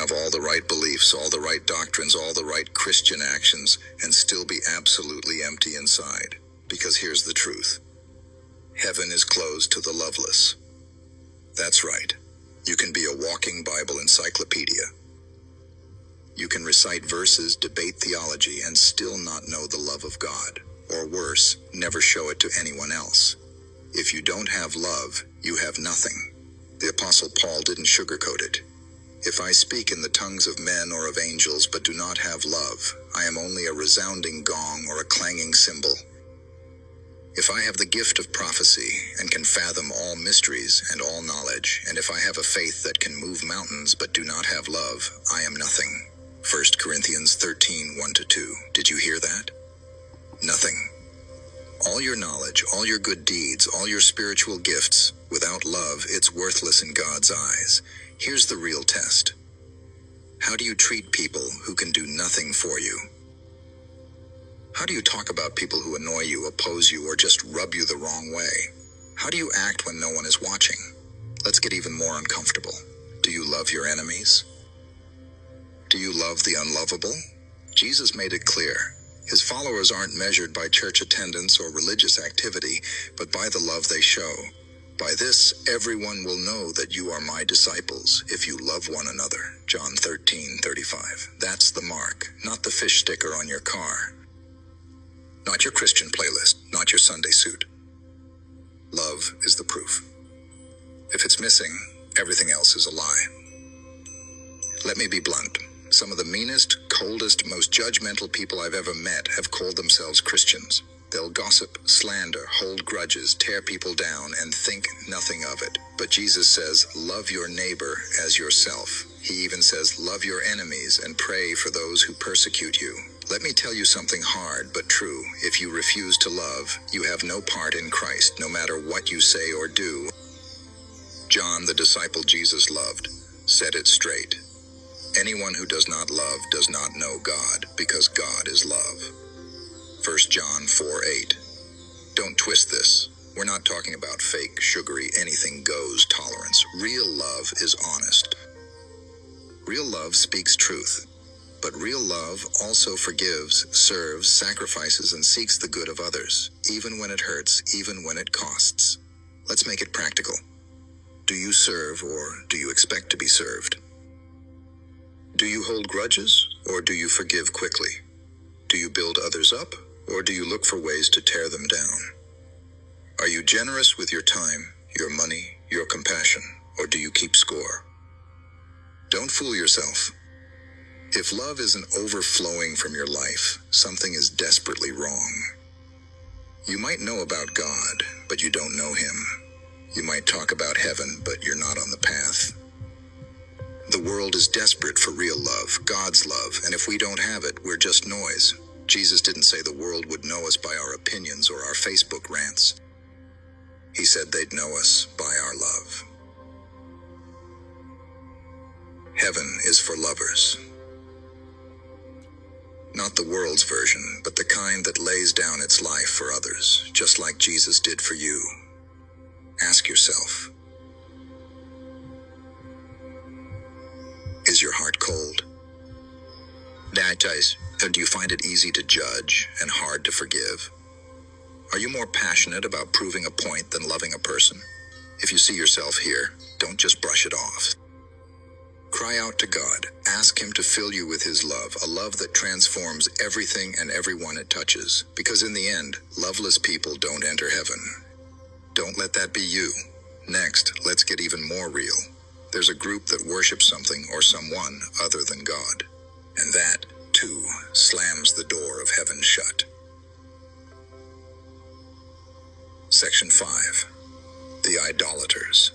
have all the right beliefs, all the right doctrines, all the right Christian actions, and still be absolutely empty inside. Because here's the truth. Heaven is closed to the loveless. That's right. You can be a walking Bible encyclopedia. You can recite verses, debate theology, and still not know the love of God. Or worse, never show it to anyone else. If you don't have love, you have nothing. The Apostle Paul didn't sugarcoat it. If I speak in the tongues of men or of angels but do not have love, I am only a resounding gong or a clanging cymbal. If I have the gift of prophecy and can fathom all mysteries and all knowledge, and if I have a faith that can move mountains but do not have love, I am nothing. 1 Corinthians 13:1-2. Did you hear that? Nothing. All your knowledge, all your good deeds, all your spiritual gifts, without love, it's worthless in God's eyes. Here's the real test. How do you treat people who can do nothing for you? How do you talk about people who annoy you, oppose you, or just rub you the wrong way? How do you act when no one is watching? Let's get even more uncomfortable. Do you love your enemies? Do you love the unlovable? Jesus made it clear. His followers aren't measured by church attendance or religious activity, but by the love they show. By this, everyone will know that you are my disciples, if you love one another. John 13:35. That's the mark, not the fish sticker on your car. Not your Christian playlist, not your Sunday suit. Love is the proof. If it's missing, everything else is a lie. Let me be blunt. Some of the meanest, coldest, most judgmental people I've ever met have called themselves Christians. They'll gossip, slander, hold grudges, tear people down, and think nothing of it. But Jesus says, love your neighbor as yourself. He even says, love your enemies and pray for those who persecute you. Let me tell you something hard but true. If you refuse to love, you have no part in Christ, no matter what you say or do. John, the disciple Jesus loved, said it straight. Anyone who does not love does not know God, because God is love. 1 John 4:8. Don't twist this. We're not talking about fake, sugary, anything goes tolerance. Real love is honest. Real love speaks truth. But real love also forgives, serves, sacrifices, and seeks the good of others, even when it hurts, even when it costs. Let's make it practical. Do you serve, or do you expect to be served? Do you hold grudges, or do you forgive quickly? Do you build others up, or do you look for ways to tear them down? Are you generous with your time, your money, your compassion, or do you keep score? Don't fool yourself. If love isn't overflowing from your life, something is desperately wrong. You might know about God, but you don't know Him. You might talk about heaven, but you're not on the path. The world is desperate for real love, God's love, and if we don't have it, we're just noise. Jesus didn't say the world would know us by our opinions or our Facebook rants. He said they'd know us by our love. Heaven is for lovers. Not the world's version, but the kind that lays down its life for others, just like Jesus did for you. Ask yourself, is your heart cold? Do you find it easy to judge and hard to forgive? Are you more passionate about proving a point than loving a person? If you see yourself here, don't just brush it off. Cry out to God. Ask Him to fill you with His love, a love that transforms everything and everyone it touches. Because in the end, loveless people don't enter heaven. Don't let that be you. Next, let's get even more real. There's a group that worships something or someone other than God. And that, too, slams the door of heaven shut. Section 5. The Idolaters.